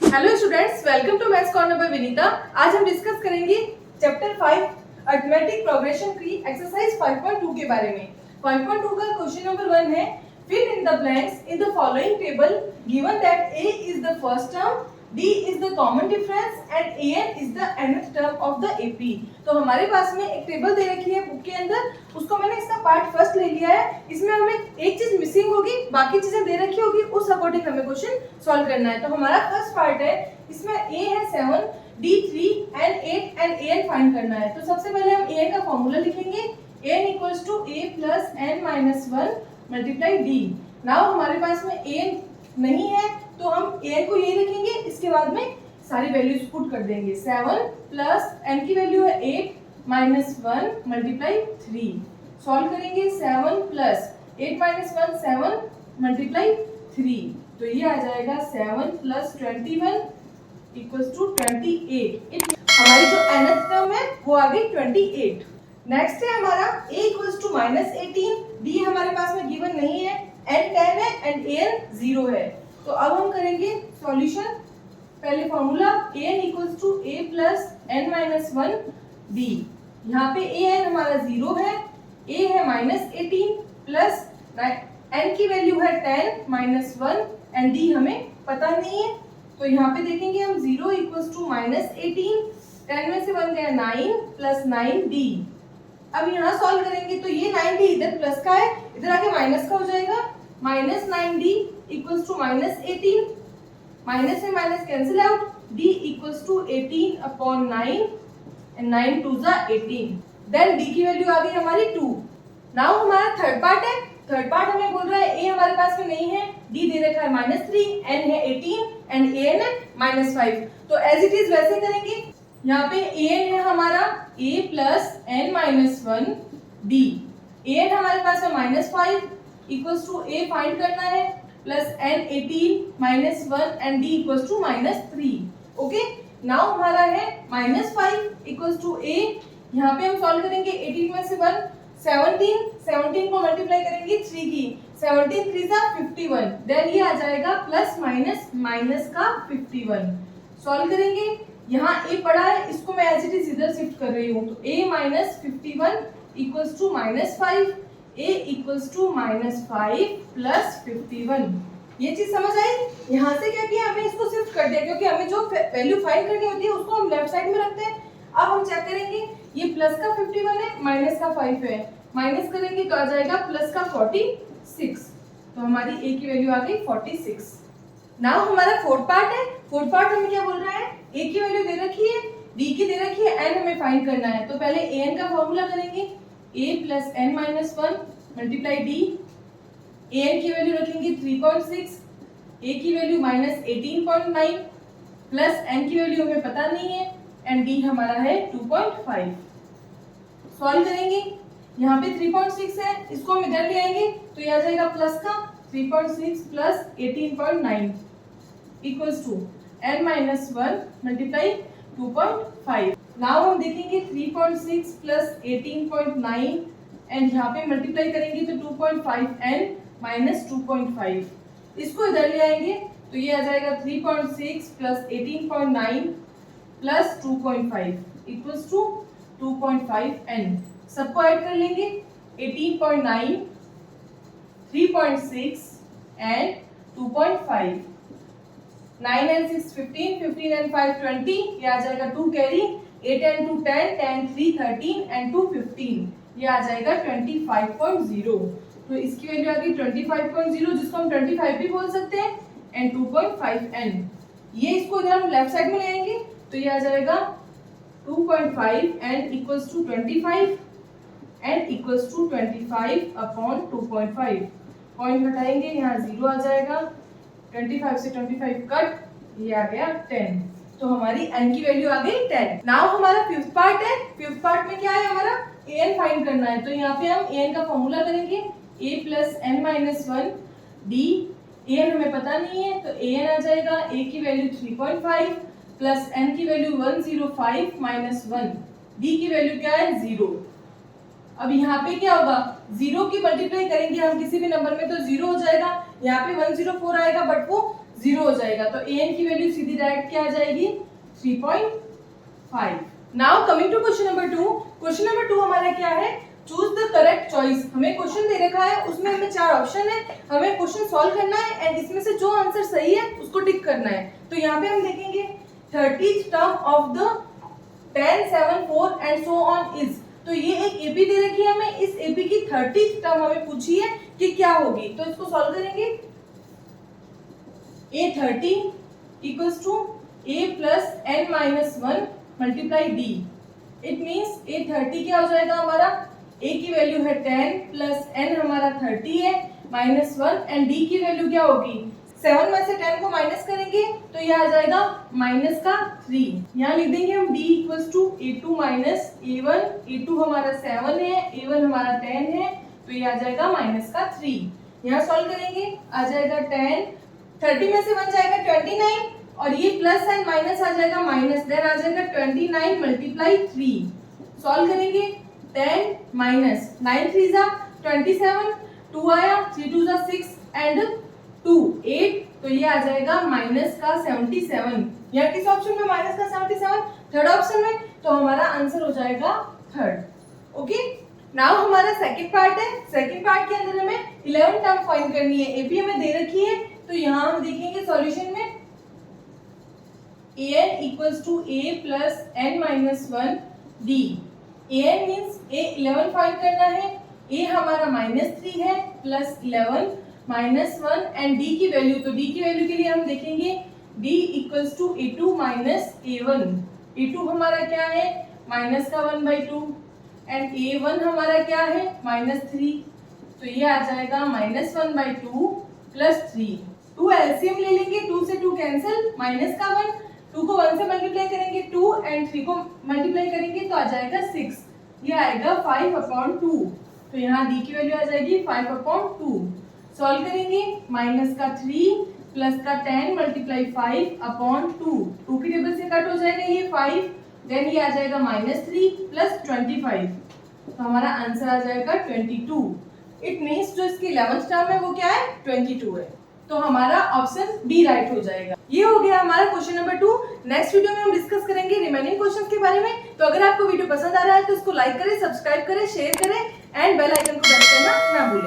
Hello students, welcome to maths corner by Vinita. आज हम discuss करेंगे चैप्टर 5 अरिथमेटिक प्रोग्रेशन की एक्सरसाइज 5.2 के बारे में। 5.2 का क्वेश्चन नंबर 1 है, fill in the blanks in the following table given that a is the first term, d is the common difference and an is the nth term of the ap। तो हमारे पास में एक table दे रखी है book के अंदर, उसको मैंने इसका पार्ट फर्स्ट ले लिया है। इसमें हमें एक चीज मिसिंग होगी, बाकी चीजें दे रखी होगी, उस अकॉर्डिंग हमें क्वेश्चन सॉल्व करना है। तो हमारा फर्स्ट पार्ट है, इसमें a है 7, d 3 and 8 and an find करना है। तो सबसे पहले हम an का फॉर्मूला लिखेंगे, an equals to a plus n minus 1 multiply d। Now हमारे पास में an नहीं है तो हम an को ये लिखेंगे, इसके बाद में सारी वैल्यूज पुट कर देंगे। 7 प्लस n की वैल्यू है 8 माइनस 1 मल्टीप्लाई 3। सॉल्व करेंगे, 7 प्लस 8 माइनस 1 7 मल्टीप्लाई 3, तो ये आ जाएगा 7 प्लस 21 इक्वल्स टू 28। हमारी जो nth टर्म है वो आ गई 28। नेक्स्ट है हमारा a equals to minus 18, d हमारे पास में गिवन नहीं है, n 10 है एंड an 0 है। तो अब हम करेंगे सॉल्यूशन। पहले formula an equals to a plus n minus 1 d। यहाँ पे an हमारा 0 है, a है माइनस 18 प्लस n की वैल्यू है 10 माइनस 1 एंड d हमें पता नहीं है। तो यहाँ पे देखेंगे हम 0 इक्वल्स टू माइनस 18, 10 में से बन गया 9 प्लस 9d। अब यहाँ सॉल्व करेंगे तो ये 9d इधर प्लस का है, इधर आके माइनस का हो जाएगा। Minus 9d equals to minus 18, minus में minus cancel out, d equals to 18 upon 9 and 9 2 जा 18। देन d की वैल्यू आ गई हमारी 2। नाउ हमारा थर्ड पार्ट है। थर्ड पार्ट हमें बोल रहा है a हमारे पास में नहीं है, d दे रखा है माइनस 3, n है 18 एंड an है माइनस 5। तो एज इट इज वैसे करेंगे। यहाँ पे an है हमारा a plus n minus 1 d। an हमारे पास है minus 5 equals to a find करना है plus n 18 minus 1 and d equals to minus 3। Okay, now हमारा है माइनस 5 इक्वल्स टू a। यहाँ पे हम सॉल्व करेंगे, 18 में से 1 17 को मल्टीप्लाई करेंगे 3 की, 17 3 जा 51। देन ये आ जाएगा प्लस माइनस माइनस का 51। सॉल्व करेंगे, यहाँ a पड़ा है, इसको मैं एज इट इज इधर शिफ्ट कर रही हूँ। तो a minus 51 equals to minus 5, a equals to minus 5 plus 51। ये चीज समझ आई? यहाँ से क्या किया, हमें इसको शिफ्ट कर दिया, क्योंकि हमें जो वैल्यू फाइंड करनी होती है उसको हम लेफ्ट साइड में रखते हैं। अब हम चेक करेंगे, ये प्लस का 51 है, माइनस का 5 है, माइनस करेंगे तो आ जाएगा प्लस का 46। तो हमारी a की वैल्यू आ गई 46। नाउ हमारा फोर्थ पार्ट है। फोर्थ पार्ट हमें क्या बोल रहा है, a की वैल्यू दे रखी है, d की दे रखी है, n हमें फाइंड करना है। तो पहले an का फॉर्मूला करेंगे, a plus n minus 1 multiply d। an की वैल्यू रखेंगे 3.6, a की वैल्यू माइनस 18.9 प्लस n की वैल्यू हमें पता नहीं है एंड d हमारा है 2.5। सॉल्व करेंगे, यहाँ पे 3.6 है, इसको हम इधर ले आएंगे तो ये आ जाएगा प्लस का 3.6 plus 18.9 equals to n minus 1 multiply 2.5। Now हम देखेंगे 3.6 प्लस 18.9 एंड यहाँ पे मल्टीप्लाई करेंगे तो 2.5n माइनस 2.5। इसको इधर ले आएंगे तो ये आ जाएगा 3.6 plus 18.9 plus 2.5 equals to 2.5n। सबको ऐड कर लेंगे, 18.9, 3.6 एंड 2.5। 9 and 6 15, 15 and 5 20, ये आ जाएगा 2 कैरी, 8 and 2 10, 10 3 13 and 2 15, ये आ जाएगा 25.0। तो इसकी वैल्यू आ गई 25.0, जिसको हम 25 भी बोल सकते हैं, एंड 2.5n। ये इसको इधर हम लेफ्ट साइड में ले आएंगे तो ये आ जाएगा 2.5 and equals to 25 and equals to 25 upon 2.5। Point हटाएंगे, यहाँ 0 आ जाएगा, 25 से 25 कट, ये आ गया 10। तो हमारी n की वैल्यू आ गई 10। नाउ हमारा फिफ्थ पार्ट है। फिफ्थ पार्ट में क्या है, हमारा an फाइंड करना है। तो यहाँ पे हम an का फॉर्मूला करेंगे, a plus n minus 1 d। an हमें पता नहीं है तो an आ जाएगा, a की वैल्यू 3.5 प्लस n की वैल्यू 105 माइनस 1, d की वैल्यू क्या है 0। अब यहाँ पे क्या होगा, 0 की मल्टीप्लाई करेंगे हम किसी भी नंबर में तो 0 हो जाएगा। यहाँ पे 104 आएगा बट वो 0 हो जाएगा। तो an की वैल्यू सीधी डायरेक्ट क्या आ जाएगी 3.5। Now coming to question number 2। Question number 2 हमारा क्या है, चूज द करेक्ट चॉइस। हमें क्वेश्चन दे रखा है, उसमें हमें 4 ऑप्शन है, हमें क्वेश्चन सॉल्व करना है एंड इसमें से जो आंसर सही है उसको टिक करना है। तो यहाँ पे हम देखेंगे 30th term of the 10, 7, 4 and so on is. तो ये एक एपी दे रखी है हमें, इस एपी की 30th टर्म हमें पूछी है कि क्या होगी। तो इसको सॉल्व करेंगे। A30 equals to A plus n minus 1 multiply D। It means A30 क्या हो जाएगा हमारा, A की वैल्यू है 10 प्लस n हमारा 30 है माइनस 1 एंड D की वैल्यू क्या होगी, 7 में से 10 को माइनस करेंगे तो ये आ जाएगा माइनस का 3। यहाँ लिख देंगे हम D equals to A2 minus A1। A2 हमारा 7 है, A1 हमारा 10 है, तो ये आ जाएगा माइनस का 3। यहाँ सॉल्व करेंगे, आ जाएगा 10, 30 में से 1 जाएगा 29 और ये प्लस साइन माइनस आ जाएगा माइनस, देन आ जाएगा 29 मल्टीप्लाई 3। सॉल्व करेंगे 10 माइनस 9 3 जा 27, 2 आया 3 2 जा 6 एंड 2 8, तो ये आ जाएगा माइनस का 77। यहाँ किस ऑप्शन में माइनस का 77, थर्ड ऑप्शन में, तो हमारा आंसर हो जाएगा थर्ड। ओके, नाउ हमारा सेकंड पार्ट है। सेकंड पार्ट के अंदर हमें 11 टर्म फाइंड करनी है, एपी हमें दे रखी है। तो यहाँ हम देखेंगे सॉल्यूशन में an equals to a plus n minus 1 d। an means a 11 find करना है, a हमारा -3 है प्लस 11 माइनस 1 एंड d की वैल्यू, तो d की वैल्यू के लिए हम देखेंगे d equals to a2 minus a1। a2 हमारा क्या है माइनस का 1/2 एंड a1 हमारा क्या है -3, तो ये आ जाएगा -1/2 प्लस 3। 2 एलसीएम ले लेंगे, 2 से 2 कैंसिल, माइनस का 1, 2 को 1 से मल्टीप्लाई करेंगे 2 एंड 3 को मल्टीप्लाई करेंगे तो आ जाएगा 6, ये आएगा 5/2। तो यहाँ d की वैल्यू आ जाएगी 5/2। सॉल्व करेंगे, माइनस का 3 प्लस का 10 मल्टीप्लाई 5/2, 2 की टेबल से कट हो जाएगा ये 5, देन ये आ जाएगा -3 प्लस 25, तो हमारा आंसर आ जाएगा 22। इट मीन्स जो इसकी 11th टर्म है वो क्या है 22 है, तो हमारा ऑप्शन बी राइट हो जाएगा। ये हो गया हमारा क्वेश्चन नंबर 2। नेक्स्ट वीडियो में हम डिस्कस करेंगे रिमेनिंग क्वेश्चंस के बारे में। तो अगर आपको वीडियो पसंद आ रहा है तो इसको लाइक करें, सब्सक्राइब करें, शेयर करें एंड बेल आइकन को प्रेस करना ना भूलें।